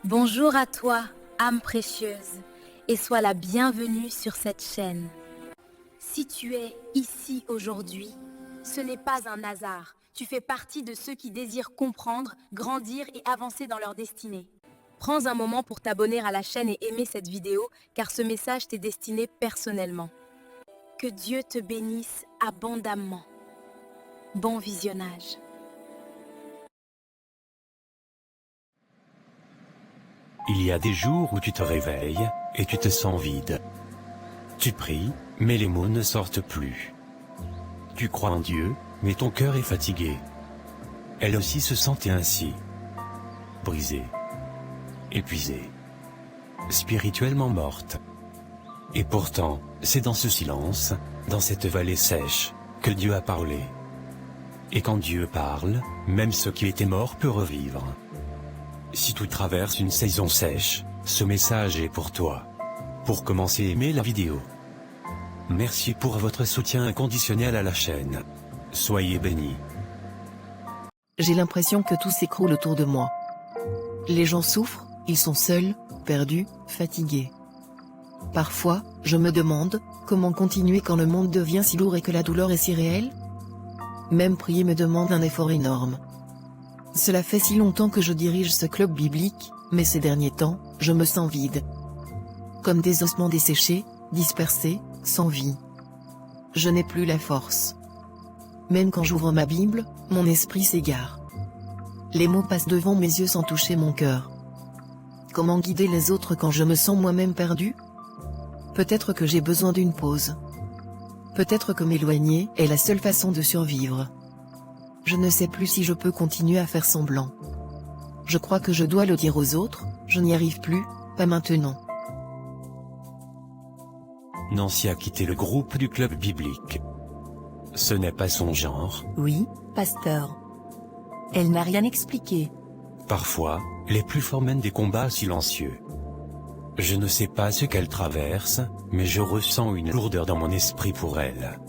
Bonjour à toi, âme précieuse, et sois la bienvenue sur cette chaîne. Si tu es ici aujourd'hui, ce n'est pas un hasard. Tu fais partie de ceux qui désirent comprendre, grandir et avancer dans leur destinée. Prends un moment pour t'abonner à la chaîne et aimer cette vidéo, car ce message t'est destiné personnellement. Que Dieu te bénisse abondamment. Bon visionnage. Il y a des jours où tu te réveilles et tu te sens vide. Tu pries, mais les mots ne sortent plus. Tu crois en Dieu, mais ton cœur est fatigué. Elle aussi se sentait ainsi. Brisée. Épuisée. Spirituellement morte. Et pourtant, c'est dans ce silence, dans cette vallée sèche, que Dieu a parlé. Et quand Dieu parle, même ce qui était mort peut revivre. Si tu traverses une saison sèche, ce message est pour toi. Pour commencer, aimez la vidéo. Merci pour votre soutien inconditionnel à la chaîne. Soyez bénis. J'ai l'impression que tout s'écroule autour de moi. Les gens souffrent, ils sont seuls, perdus, fatigués. Parfois, je me demande, comment continuer quand le monde devient si lourd et que la douleur est si réelle? Même prier me demande un effort énorme. Cela fait si longtemps que je dirige ce club biblique, mais ces derniers temps, je me sens vide. Comme des ossements desséchés, dispersés, sans vie. Je n'ai plus la force. Même quand j'ouvre ma Bible, mon esprit s'égare. Les mots passent devant mes yeux sans toucher mon cœur. Comment guider les autres quand je me sens moi-même perdu? Peut-être que j'ai besoin d'une pause. Peut-être que m'éloigner est la seule façon de survivre. Je ne sais plus si je peux continuer à faire semblant. Je crois que je dois le dire aux autres, je n'y arrive plus, pas maintenant. Nancy a quitté le groupe du club biblique. Ce n'est pas son genre. Oui, pasteur. Elle n'a rien expliqué. Parfois, les plus forts mènent des combats silencieux. Je ne sais pas ce qu'elle traverse, mais je ressens une lourdeur dans mon esprit pour elle.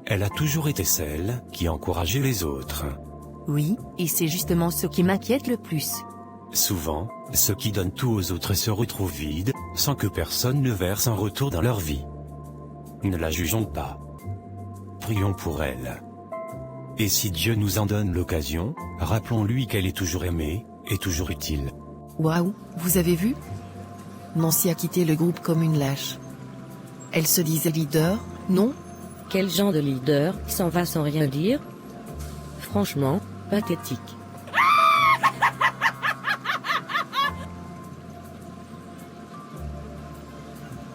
Elle a toujours été celle qui encourageait les autres. Oui, et c'est justement ce qui m'inquiète le plus. Souvent, ceux qui donnent tout aux autres se retrouvent vides, sans que personne ne verse un retour dans leur vie. Ne la jugeons pas. Prions pour elle. Et si Dieu nous en donne l'occasion, rappelons-lui qu'elle est toujours aimée, et toujours utile. Waouh, vous avez vu? Nancy a quitté le groupe comme une lâche. Elle se disait leader, non? Quel genre de leader s'en va sans rien dire? Franchement, pathétique.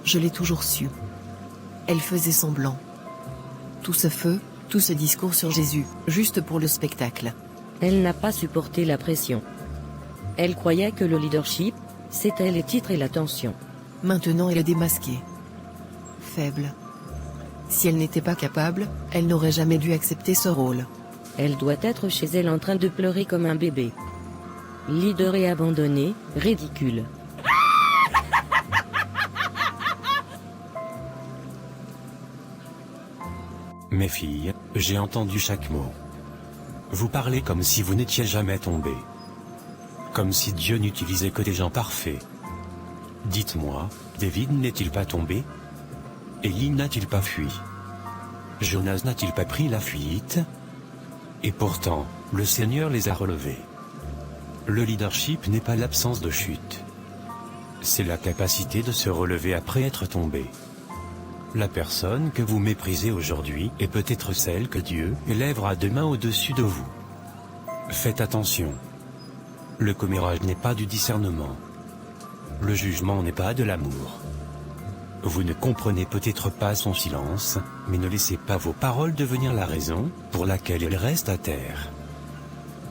Je l'ai toujours su. Elle faisait semblant. Tout ce feu, tout ce discours sur Jésus, juste pour le spectacle. Elle n'a pas supporté la pression. Elle croyait que le leadership, c'était les titres et l'attention. Maintenant elle est démasquée. Faible. Si elle n'était pas capable, elle n'aurait jamais dû accepter ce rôle. Elle doit être chez elle en train de pleurer comme un bébé. Leader et abandonné, ridicule. Mes filles, j'ai entendu chaque mot. Vous parlez comme si vous n'étiez jamais tombées. Comme si Dieu n'utilisait que des gens parfaits. Dites-moi, David n'est-il pas tombé? Élie n'a-t-il pas fui? Jonas n'a-t-il pas pris la fuite? Et pourtant, le Seigneur les a relevés. Le leadership n'est pas l'absence de chute. C'est la capacité de se relever après être tombé. La personne que vous méprisez aujourd'hui est peut-être celle que Dieu élèvera demain au-dessus de vous. Faites attention. Le commérage n'est pas du discernement. Le jugement n'est pas de l'amour. Vous ne comprenez peut-être pas son silence, mais ne laissez pas vos paroles devenir la raison pour laquelle elle reste à terre.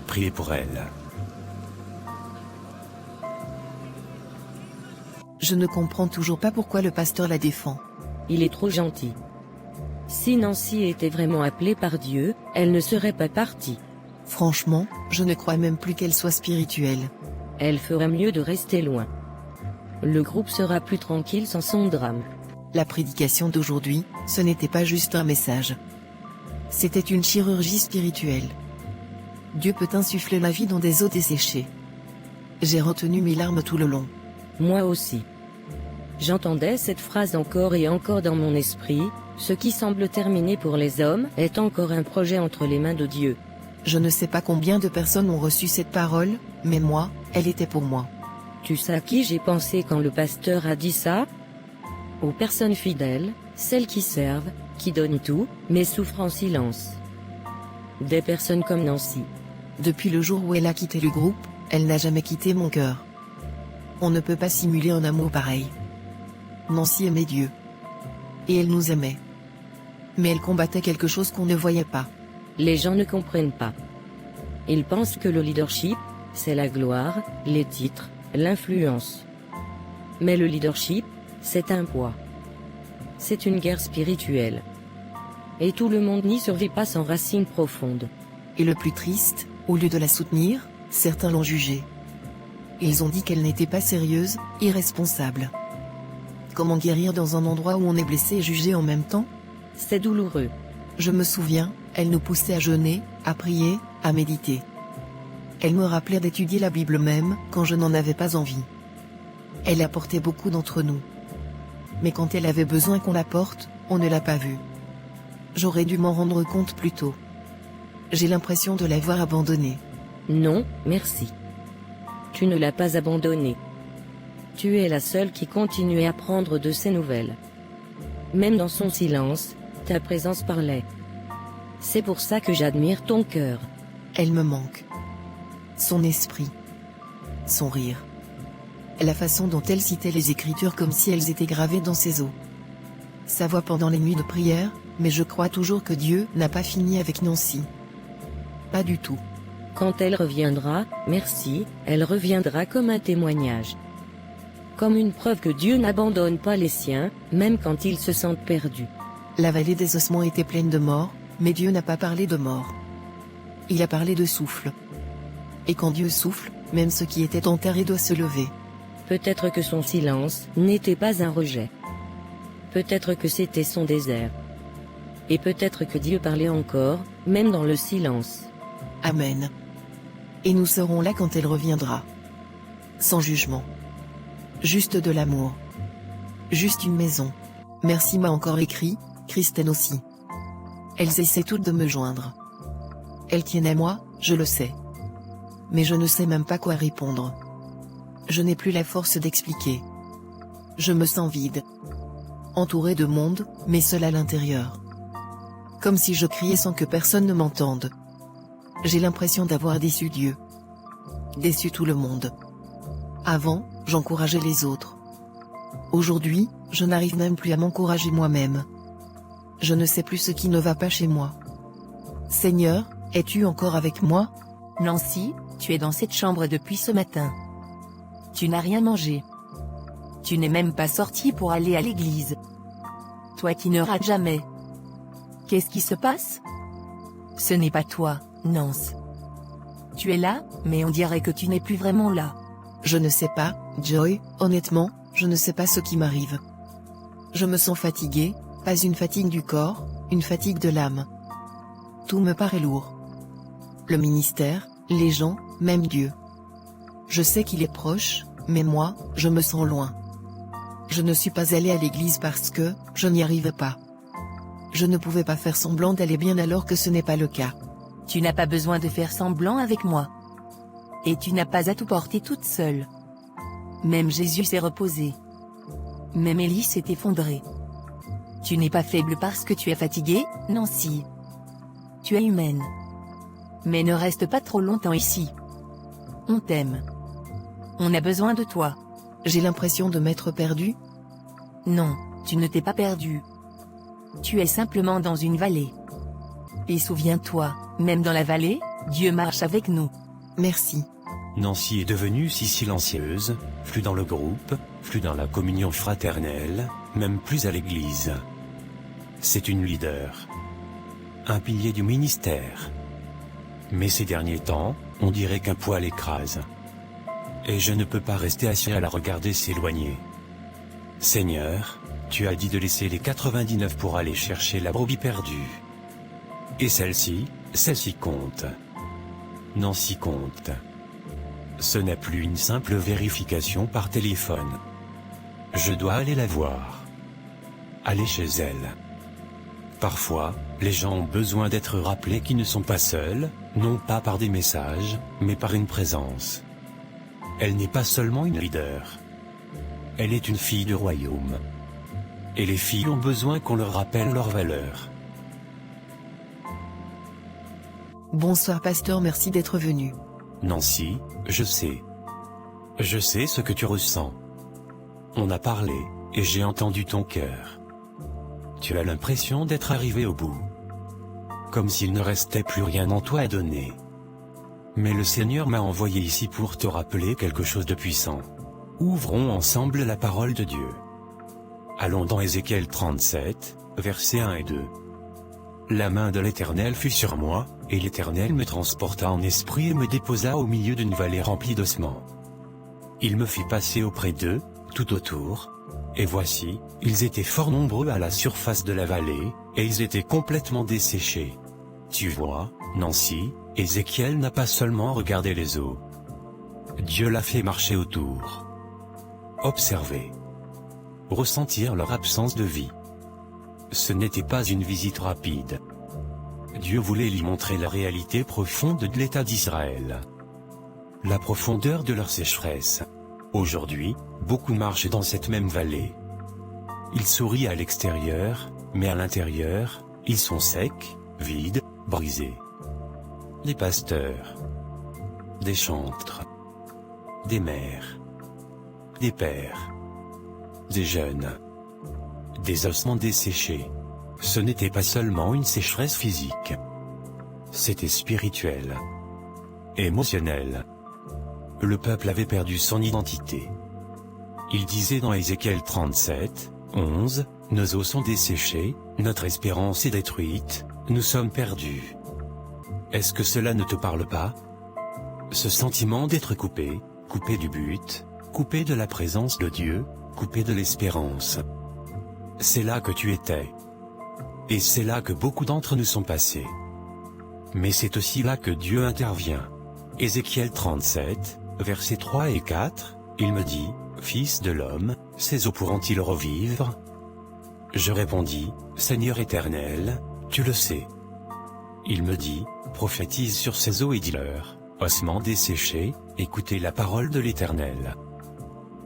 Priez pour elle. Je ne comprends toujours pas pourquoi le pasteur la défend. Il est trop gentil. Si Nancy était vraiment appelée par Dieu, elle ne serait pas partie. Franchement, je ne crois même plus qu'elle soit spirituelle. Elle ferait mieux de rester loin. Le groupe sera plus tranquille sans son drame. La prédication d'aujourd'hui, ce n'était pas juste un message. C'était une chirurgie spirituelle. Dieu peut insuffler la vie dans des eaux desséchées. J'ai retenu mes larmes tout le long. Moi aussi. J'entendais cette phrase encore et encore dans mon esprit, ce qui semble terminé pour les hommes est encore un projet entre les mains de Dieu. Je ne sais pas combien de personnes ont reçu cette parole, mais moi, elle était pour moi. Tu sais à qui j'ai pensé quand le pasteur a dit ça? Aux personnes fidèles, celles qui servent, qui donnent tout, mais souffrent en silence. Des personnes comme Nancy. Depuis le jour où elle a quitté le groupe, elle n'a jamais quitté mon cœur. On ne peut pas simuler un amour pareil. Nancy aimait Dieu. Et elle nous aimait. Mais elle combattait quelque chose qu'on ne voyait pas. Les gens ne comprennent pas. Ils pensent que le leadership, c'est la gloire, les titres, l'influence. Mais le leadership, c'est un poids. C'est une guerre spirituelle. Et tout le monde n'y survit pas sans racines profondes. Et le plus triste, au lieu de la soutenir, certains l'ont jugée. Ils ont dit qu'elle n'était pas sérieuse, irresponsable. Comment guérir dans un endroit où on est blessé et jugé en même temps? C'est douloureux. Je me souviens, elle nous poussait à jeûner, à prier, à méditer. Elle me rappelait d'étudier la Bible même, quand je n'en avais pas envie. Elle apportait beaucoup d'entre nous. Mais quand elle avait besoin qu'on la porte, on ne l'a pas vue. J'aurais dû m'en rendre compte plus tôt. J'ai l'impression de l'avoir abandonnée. Non, merci. Tu ne l'as pas abandonnée. Tu es la seule qui continue à prendre de ses nouvelles. Même dans son silence, ta présence parlait. C'est pour ça que j'admire ton cœur. Elle me manque. Son esprit. Son rire. La façon dont elle citait les Écritures comme si elles étaient gravées dans ses os. Sa voix pendant les nuits de prière, mais je crois toujours que Dieu n'a pas fini avec Nancy. Pas du tout. Quand elle reviendra, merci, elle reviendra comme un témoignage. Comme une preuve que Dieu n'abandonne pas les siens, même quand ils se sentent perdus. La vallée des ossements était pleine de morts, mais Dieu n'a pas parlé de mort. Il a parlé de souffle. Et quand Dieu souffle, même ce qui était enterré doit se lever. Peut-être que son silence n'était pas un rejet. Peut-être que c'était son désert. Et peut-être que Dieu parlait encore, même dans le silence. Amen. Et nous serons là quand elle reviendra. Sans jugement. Juste de l'amour. Juste une maison. Merci m'a encore écrit, Christine aussi. Elles essaient toutes de me joindre. Elles tiennent à moi, je le sais. Mais je ne sais même pas quoi répondre. Je n'ai plus la force d'expliquer. Je me sens vide. Entouré de monde, mais seul à l'intérieur. Comme si je criais sans que personne ne m'entende. J'ai l'impression d'avoir déçu Dieu. Déçu tout le monde. Avant, j'encourageais les autres. Aujourd'hui, je n'arrive même plus à m'encourager moi-même. Je ne sais plus ce qui ne va pas chez moi. Seigneur, es-tu encore avec moi? Nancy, tu es dans cette chambre depuis ce matin. Tu n'as rien mangé. Tu n'es même pas sortie pour aller à l'église. Toi qui ne rates jamais. Qu'est-ce qui se passe? Ce n'est pas toi, Nance. Tu es là, mais on dirait que tu n'es plus vraiment là. Je ne sais pas, Joy, honnêtement, je ne sais pas ce qui m'arrive. Je me sens fatiguée, pas une fatigue du corps, une fatigue de l'âme. Tout me paraît lourd. Le ministère, les gens, même Dieu. Je sais qu'il est proche, mais moi, je me sens loin. Je ne suis pas allée à l'église parce que, je n'y arrivais pas. Je ne pouvais pas faire semblant d'aller bien alors que ce n'est pas le cas. Tu n'as pas besoin de faire semblant avec moi. Et tu n'as pas à tout porter toute seule. Même Jésus s'est reposé. Même Élie s'est effondré. Tu n'es pas faible parce que tu es fatiguée, Nancy. Tu es humaine. Mais ne reste pas trop longtemps ici. On t'aime. On a besoin de toi. J'ai l'impression de m'être perdue. Non, tu ne t'es pas perdue. Tu es simplement dans une vallée. Et souviens-toi, même dans la vallée, Dieu marche avec nous. Merci. Nancy est devenue si silencieuse, plus dans le groupe, plus dans la communion fraternelle, même plus à l'église. C'est une leader. Un pilier du ministère. Mais ces derniers temps, on dirait qu'un poids l'écrase. Et je ne peux pas rester assis à la regarder s'éloigner. Seigneur, tu as dit de laisser les 99 pour aller chercher la brebis perdue. Et celle-ci compte. Nancy compte. Ce n'est plus une simple vérification par téléphone. Je dois aller la voir. Aller chez elle. Parfois, les gens ont besoin d'être rappelés qu'ils ne sont pas seuls, non pas par des messages, mais par une présence. Elle n'est pas seulement une leader. Elle est une fille du royaume. Et les filles ont besoin qu'on leur rappelle leurs valeurs. Bonsoir pasteur, merci d'être venu. Nancy, je sais. Je sais ce que tu ressens. On a parlé, et j'ai entendu ton cœur. Tu as l'impression d'être arrivé au bout. Comme s'il ne restait plus rien en toi à donner. Mais le Seigneur m'a envoyé ici pour te rappeler quelque chose de puissant. Ouvrons ensemble la parole de Dieu. Allons dans Ézéchiel 37, versets 1 et 2. La main de l'Éternel fut sur moi, et l'Éternel me transporta en esprit et me déposa au milieu d'une vallée remplie d'ossements. Il me fit passer auprès d'eux, tout autour, et voici, ils étaient fort nombreux à la surface de la vallée, et ils étaient complètement desséchés. Tu vois, Nancy, Ézéchiel n'a pas seulement regardé les eaux. Dieu l'a fait marcher autour. Observer. Ressentir leur absence de vie. Ce n'était pas une visite rapide. Dieu voulait lui montrer la réalité profonde de l'État d'Israël. La profondeur de leur sécheresse. Aujourd'hui, beaucoup marchent dans cette même vallée. Ils sourient à l'extérieur, mais à l'intérieur, ils sont secs, vides, brisés. Des pasteurs, des chantres, des mères, des pères, des jeunes, des ossements desséchés. Ce n'était pas seulement une sécheresse physique. C'était spirituel, émotionnel. Le peuple avait perdu son identité. Il disait dans Ézéchiel 37, 11, « Nos os sont desséchés, notre espérance est détruite, nous sommes perdus. » Est-ce que cela ne te parle pas? Ce sentiment d'être coupé, coupé du but, coupé de la présence de Dieu, coupé de l'espérance. C'est là que tu étais. Et c'est là que beaucoup d'entre nous sont passés. Mais c'est aussi là que Dieu intervient. Ézéchiel 37, versets 3 et 4, il me dit, « Fils de l'homme, ces eaux pourront-ils revivre ?» Je répondis, « Seigneur éternel, tu le sais. » Il me dit, « Prophétise sur ces eaux et dis-leur, ossements desséchés, écoutez la parole de l'Éternel. »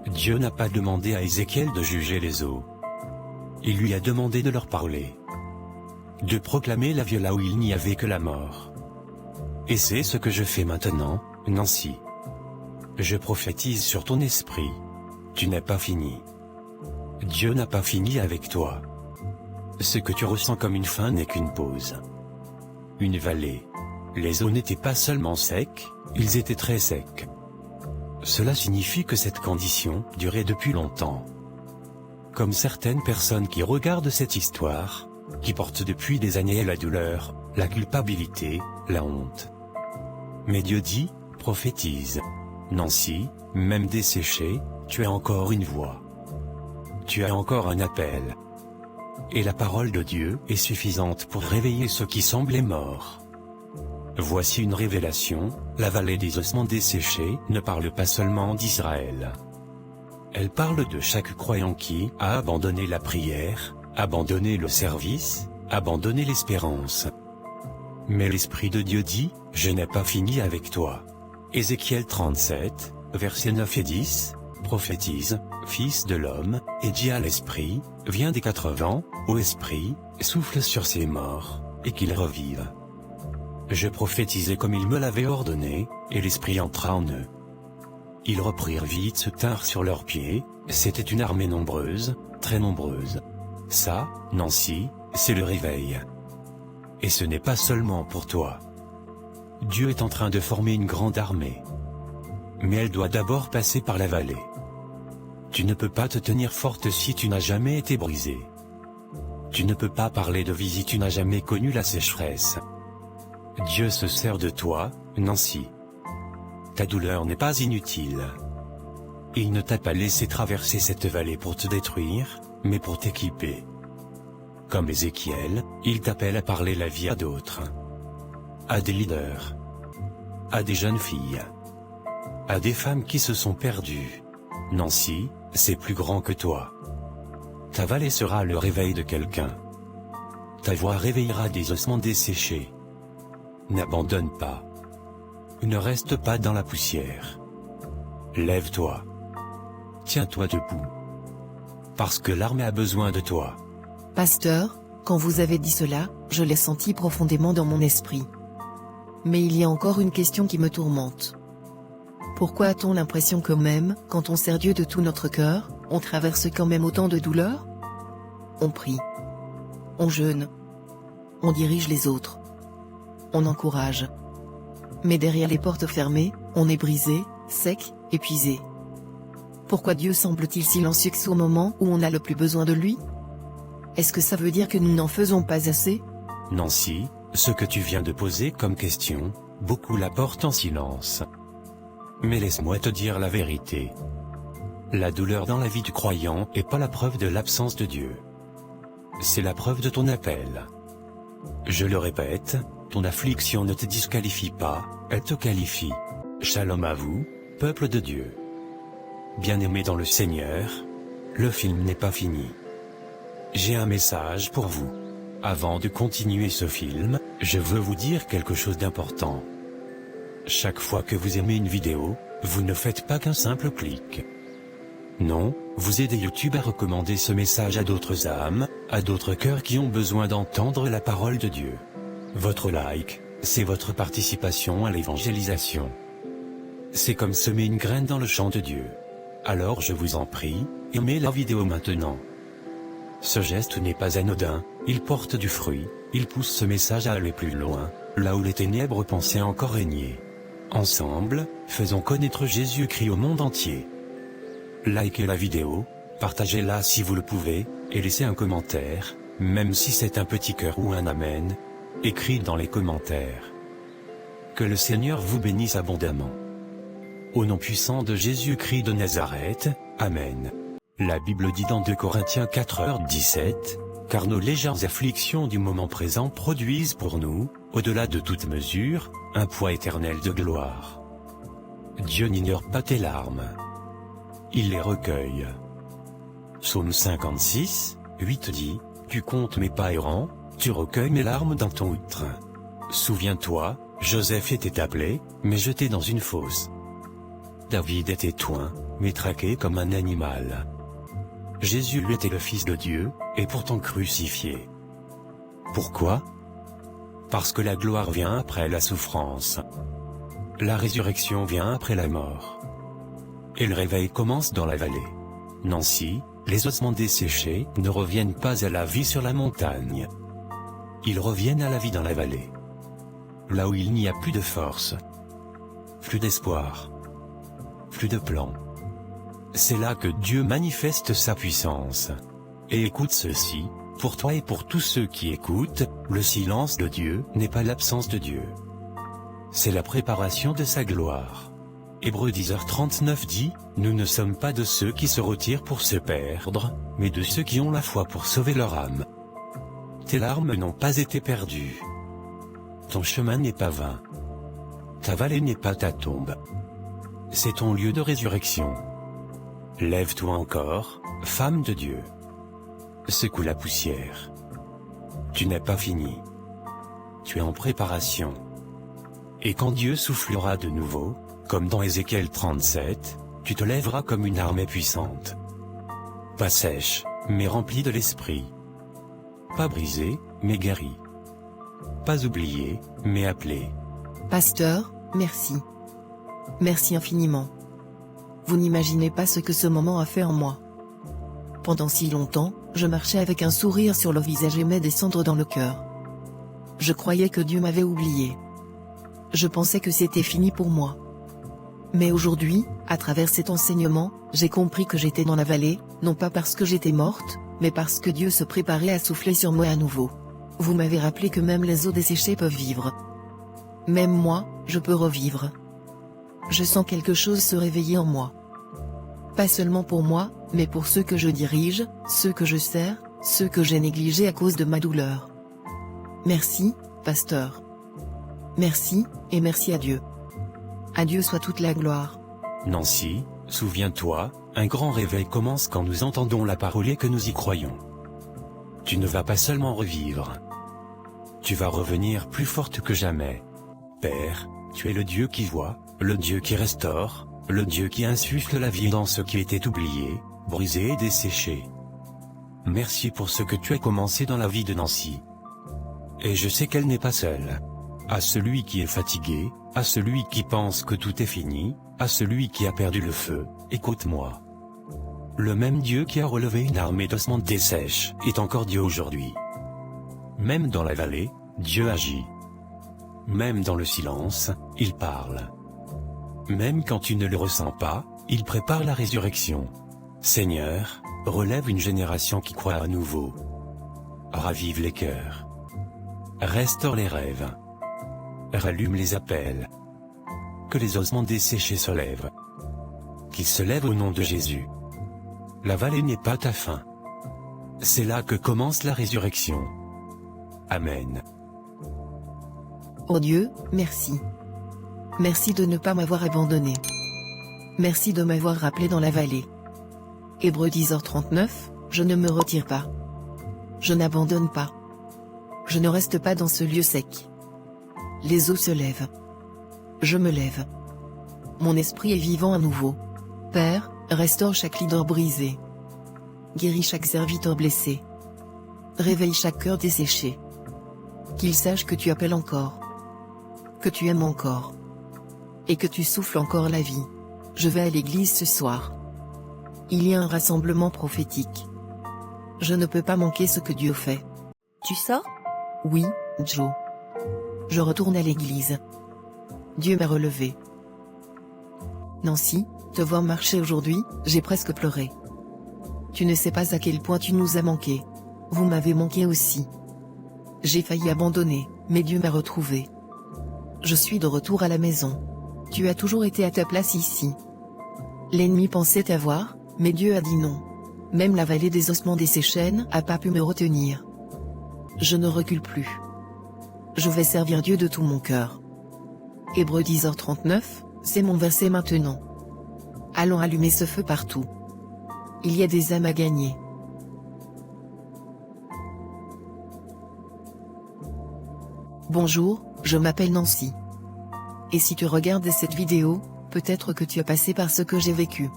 Dieu n'a pas demandé à Ézéchiel de juger les eaux. Il lui a demandé de leur parler. De proclamer la vie là où il n'y avait que la mort. Et c'est ce que je fais maintenant, Nancy. Je prophétise sur ton esprit. Tu n'es pas fini. Dieu n'a pas fini avec toi. Ce que tu ressens comme une fin n'est qu'une pause. Une vallée. Les eaux n'étaient pas seulement secs, ils étaient très secs. Cela signifie que cette condition durait depuis longtemps. Comme certaines personnes qui regardent cette histoire, qui portent depuis des années la douleur, la culpabilité, la honte. Mais Dieu dit, prophétise. Nancy, même desséchée, tu as encore une voix. Tu as encore un appel. Et la parole de Dieu est suffisante pour réveiller ceux qui semblaient morts. Voici une révélation, la vallée des ossements desséchés ne parle pas seulement d'Israël. Elle parle de chaque croyant qui a abandonné la prière, abandonné le service, abandonné l'espérance. Mais l'Esprit de Dieu dit, « Je n'ai pas fini avec toi. » Ézéchiel 37, versets 9 et 10, prophétise, « Fils de l'homme, et dis à l'Esprit, viens des 4 vents, ô Esprit, souffle sur ces morts, et qu'ils revivent. » Je prophétisai comme il me l'avait ordonné, et l'Esprit entra en eux. Ils reprirent vite, se tinrent sur leurs pieds, c'était une armée nombreuse, très nombreuse. Ça, Nancy, c'est le réveil. Et ce n'est pas seulement pour toi. Dieu est en train de former une grande armée. Mais elle doit d'abord passer par la vallée. Tu ne peux pas te tenir forte si tu n'as jamais été brisé. Tu ne peux pas parler de vie si tu n'as jamais connu la sécheresse. Dieu se sert de toi, Nancy. Ta douleur n'est pas inutile. Il ne t'a pas laissé traverser cette vallée pour te détruire, mais pour t'équiper. Comme Ézéchiel, il t'appelle à parler la vie à d'autres. À des leaders. À des jeunes filles. à des femmes qui se sont perdues. Nancy, c'est plus grand que toi. Ta vallée sera le réveil de quelqu'un. Ta voix réveillera des ossements desséchés. N'abandonne pas. Ne reste pas dans la poussière. Lève-toi. Tiens-toi debout. Parce que l'armée a besoin de toi. Pasteur, quand vous avez dit cela, je l'ai senti profondément dans mon esprit. Mais il y a encore une question qui me tourmente. Pourquoi a-t-on l'impression que même, quand on sert Dieu de tout notre cœur, on traverse quand même autant de douleurs? On prie. On jeûne. On dirige les autres. On encourage. Mais derrière les portes fermées, on est brisé, sec, épuisé. Pourquoi Dieu semble-t-il silencieux au moment où on a le plus besoin de lui? Est-ce que ça veut dire que nous n'en faisons pas assez? Nancy, ce que tu viens de poser comme question, beaucoup la portent en silence. Mais laisse-moi te dire la vérité. La douleur dans la vie du croyant n'est pas la preuve de l'absence de Dieu. C'est la preuve de ton appel. Je le répète, ton affliction ne te disqualifie pas, elle te qualifie. Shalom à vous, peuple de Dieu. Bien-aimés dans le Seigneur, le film n'est pas fini. J'ai un message pour vous. Avant de continuer ce film, je veux vous dire quelque chose d'important. Chaque fois que vous aimez une vidéo, vous ne faites pas qu'un simple clic. Non, vous aidez YouTube à recommander ce message à d'autres âmes, à d'autres cœurs qui ont besoin d'entendre la parole de Dieu. Votre like, c'est votre participation à l'évangélisation. C'est comme semer une graine dans le champ de Dieu. Alors je vous en prie, aimez la vidéo maintenant. Ce geste n'est pas anodin, il porte du fruit, il pousse ce message à aller plus loin, là où les ténèbres pensaient encore régner. Ensemble, faisons connaître Jésus-Christ au monde entier. Likez la vidéo, partagez-la si vous le pouvez, et laissez un commentaire, même si c'est un petit cœur ou un amen, écrit dans les commentaires. Que le Seigneur vous bénisse abondamment. Au nom puissant de Jésus-Christ de Nazareth, Amen. La Bible dit dans 2 Corinthiens 4h17, « Car nos légères afflictions du moment présent produisent pour nous, au-delà de toute mesure, un poids éternel de gloire. » Dieu n'ignore pas tes larmes. Il les recueille. Psaume 56, 8 dit, « Tu comptes mes pas errants, tu recueilles mes larmes dans ton outre. » Souviens-toi, Joseph était appelé, mais jeté dans une fosse. David était oint, mais traqué comme un animal. Jésus lui était le Fils de Dieu, et pourtant crucifié. Pourquoi? Parce que la gloire vient après la souffrance. La résurrection vient après la mort. Et le réveil commence dans la vallée. Nancy, les ossements desséchés ne reviennent pas à la vie sur la montagne. Ils reviennent à la vie dans la vallée. Là où il n'y a plus de force. Plus d'espoir. Plus de plan. C'est là que Dieu manifeste sa puissance. Et écoute ceci, pour toi et pour tous ceux qui écoutent, le silence de Dieu n'est pas l'absence de Dieu. C'est la préparation de sa gloire. Hébreux 10h39 dit, « Nous ne sommes pas de ceux qui se retirent pour se perdre, mais de ceux qui ont la foi pour sauver leur âme. » Tes larmes n'ont pas été perdues. Ton chemin n'est pas vain. Ta vallée n'est pas ta tombe. C'est ton lieu de résurrection. Lève-toi encore, femme de Dieu. Secoue la poussière. Tu n'es pas fini. Tu es en préparation. Et quand Dieu soufflera de nouveau, comme dans Ézéchiel 37, tu te lèveras comme une armée puissante. Pas sèche, mais remplie de l'esprit. Pas brisée, mais guérie. Pas oubliée, mais appelée. Pasteur, merci. Merci infiniment. Vous n'imaginez pas ce que ce moment a fait en moi. Pendant si longtemps, je marchais avec un sourire sur le visage et m'aimais descendre dans le cœur. Je croyais que Dieu m'avait oublié. Je pensais que c'était fini pour moi. Mais aujourd'hui, à travers cet enseignement, j'ai compris que j'étais dans la vallée, non pas parce que j'étais morte, mais parce que Dieu se préparait à souffler sur moi à nouveau. Vous m'avez rappelé que même les eaux desséchées peuvent vivre. Même moi, je peux revivre. Je sens quelque chose se réveiller en moi. Pas seulement pour moi, mais pour ceux que je dirige, ceux que je sers, ceux que j'ai négligés à cause de ma douleur. Merci, pasteur. Merci, et merci à Dieu. À Dieu soit toute la gloire. Nancy, souviens-toi, un grand réveil commence quand nous entendons la parole et que nous y croyons. Tu ne vas pas seulement revivre. Tu vas revenir plus forte que jamais. Père, tu es le Dieu qui voit, le Dieu qui restaure, le Dieu qui insuffle la vie dans ce qui était oublié, brisé et desséché. Merci pour ce que tu as commencé dans la vie de Nancy. Et je sais qu'elle n'est pas seule. À celui qui est fatigué, à celui qui pense que tout est fini, à celui qui a perdu le feu, écoute-moi. Le même Dieu qui a relevé une armée d'ossements dessèches est encore Dieu aujourd'hui. Même dans la vallée, Dieu agit. Même dans le silence, il parle. Même quand tu ne le ressens pas, il prépare la résurrection. Seigneur, relève une génération qui croit à nouveau. Ravive les cœurs. Restaure les rêves. Rallume les appels. Que les ossements desséchés se lèvent. Qu'ils se lèvent au nom de Jésus. La vallée n'est pas ta fin. C'est là que commence la résurrection. Amen. Oh Dieu, merci. Merci de ne pas m'avoir abandonné. Merci de m'avoir rappelé dans la vallée. Hébreux 10h39, je ne me retire pas. Je n'abandonne pas. Je ne reste pas dans ce lieu sec. Les eaux se lèvent. Je me lève. Mon esprit est vivant à nouveau. Père, restaure chaque leader brisé. Guéris chaque serviteur blessé. Réveille chaque cœur desséché. Qu'il sache que tu appelles encore. Que tu aimes encore. Et que tu souffles encore la vie. Je vais à l'église ce soir. Il y a un rassemblement prophétique. Je ne peux pas manquer ce que Dieu fait. Tu sors? Oui, Joe. Je retourne à l'église. Dieu m'a relevé. Nancy, te voir marcher aujourd'hui, j'ai presque pleuré. Tu ne sais pas à quel point tu nous as manqué. Vous m'avez manqué aussi. J'ai failli abandonner, mais Dieu m'a retrouvé. Je suis de retour à la maison. Tu as toujours été à ta place ici. L'ennemi pensait t'avoir, mais Dieu a dit non. Même la vallée des ossements desséchés n'a pas pu me retenir. Je ne recule plus. Je vais servir Dieu de tout mon cœur. Hébreux 10h39, c'est mon verset maintenant. Allons allumer ce feu partout. Il y a des âmes à gagner. Bonjour, je m'appelle Nancy. Et si tu regardes cette vidéo, peut-être que tu as passé par ce que j'ai vécu.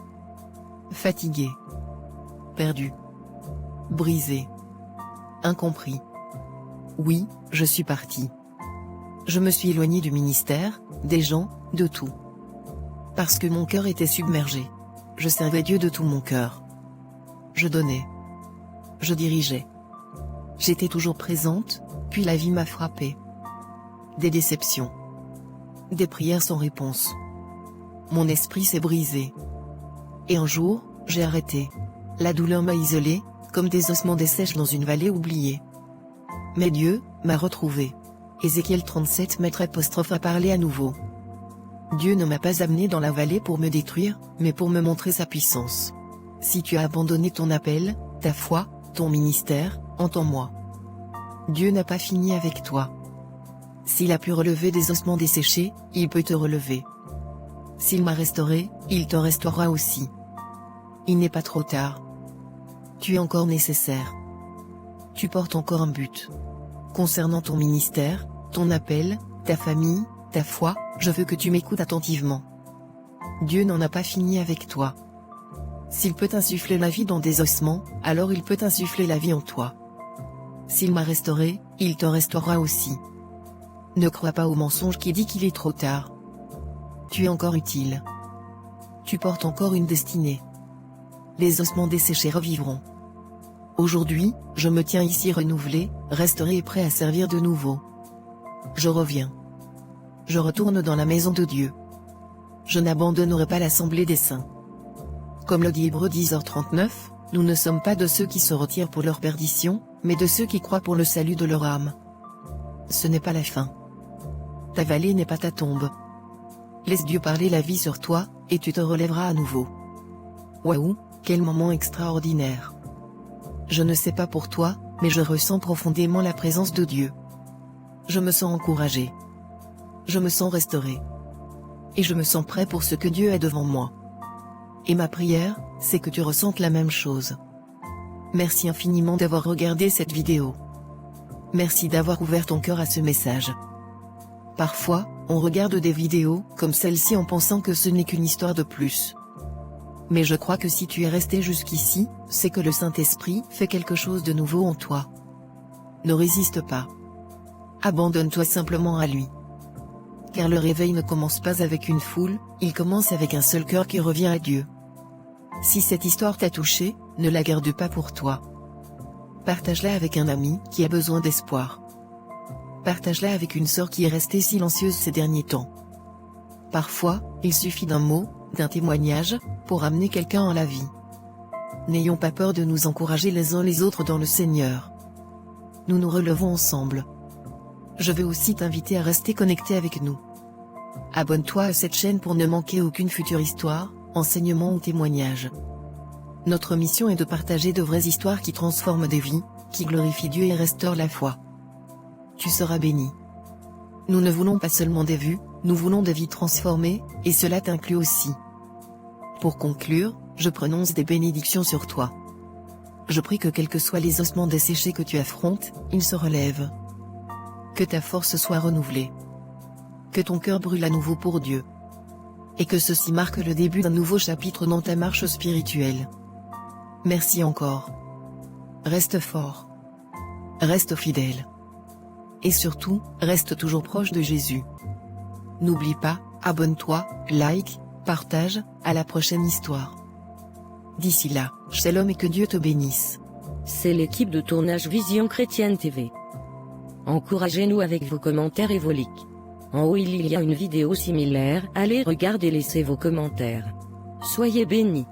Fatigué. Perdu. Brisé. Incompris. Oui, je suis parti. Je me suis éloigné du ministère, des gens, de tout. Parce que mon cœur était submergé. Je servais Dieu de tout mon cœur. Je donnais. Je dirigeais. J'étais toujours présente, puis la vie m'a frappée. Des déceptions. Des prières sans réponse. Mon esprit s'est brisé. Et un jour, j'ai arrêté. La douleur m'a isolé, comme des ossements dessèchent dans une vallée oubliée. Mais Dieu m'a retrouvé. Ézéchiel 37 a parlé à nouveau. Dieu ne m'a pas amené dans la vallée pour me détruire, mais pour me montrer sa puissance. Si tu as abandonné ton appel, ta foi, ton ministère, entends-moi. Dieu n'a pas fini avec toi. S'il a pu relever des ossements desséchés, il peut te relever. S'il m'a restauré, il te restaurera aussi. Il n'est pas trop tard. Tu es encore nécessaire. Tu portes encore un but. Concernant ton ministère, ton appel, ta famille, ta foi, je veux que tu m'écoutes attentivement. Dieu n'en a pas fini avec toi. S'il peut insuffler la vie dans des ossements, alors il peut insuffler la vie en toi. S'il m'a restauré, il te restaurera aussi. Ne crois pas au mensonge qui dit qu'il est trop tard. Tu es encore utile. Tu portes encore une destinée. Les ossements desséchés revivront. Aujourd'hui, je me tiens ici renouvelé, restauré et prêt à servir de nouveau. Je reviens. Je retourne dans la maison de Dieu. Je n'abandonnerai pas l'assemblée des saints. Comme le dit Hébreux 10h39, nous ne sommes pas de ceux qui se retirent pour leur perdition, mais de ceux qui croient pour le salut de leur âme. Ce n'est pas la fin. Ta vallée n'est pas ta tombe. Laisse Dieu parler la vie sur toi, et tu te relèveras à nouveau. Waouh, quel moment extraordinaire. Je ne sais pas pour toi, mais je ressens profondément la présence de Dieu. Je me sens encouragé. Je me sens restauré. Et je me sens prêt pour ce que Dieu a devant moi. Et ma prière, c'est que tu ressentes la même chose. Merci infiniment d'avoir regardé cette vidéo. Merci d'avoir ouvert ton cœur à ce message. Parfois, on regarde des vidéos comme celle-ci en pensant que ce n'est qu'une histoire de plus. Mais je crois que si tu es resté jusqu'ici, c'est que le Saint-Esprit fait quelque chose de nouveau en toi. Ne résiste pas. Abandonne-toi simplement à lui. Car le réveil ne commence pas avec une foule, il commence avec un seul cœur qui revient à Dieu. Si cette histoire t'a touché, ne la garde pas pour toi. Partage-la avec un ami qui a besoin d'espoir. Partage-la avec une sœur qui est restée silencieuse ces derniers temps. Parfois, il suffit d'un mot, d'un témoignage, pour amener quelqu'un en la vie. N'ayons pas peur de nous encourager les uns les autres dans le Seigneur. Nous nous relevons ensemble. Je veux aussi t'inviter à rester connecté avec nous. Abonne-toi à cette chaîne pour ne manquer aucune future histoire, enseignement ou témoignage. Notre mission est de partager de vraies histoires qui transforment des vies, qui glorifient Dieu et restaurent la foi. Tu seras béni. Nous ne voulons pas seulement des vues, nous voulons des vies transformées, et cela t'inclut aussi. Pour conclure, je prononce des bénédictions sur toi. Je prie que quels que soient les ossements desséchés que tu affrontes, ils se relèvent. Que ta force soit renouvelée. Que ton cœur brûle à nouveau pour Dieu. Et que ceci marque le début d'un nouveau chapitre dans ta marche spirituelle. Merci encore. Reste fort. Reste fidèle. Et surtout, reste toujours proche de Jésus. N'oublie pas, abonne-toi, like, partage, à la prochaine histoire. D'ici là, shalom et que Dieu te bénisse. C'est l'équipe de tournage Vision Chrétienne TV. Encouragez-nous avec vos commentaires et vos likes. En haut il y a une vidéo similaire, allez regarder et laissez vos commentaires. Soyez bénis.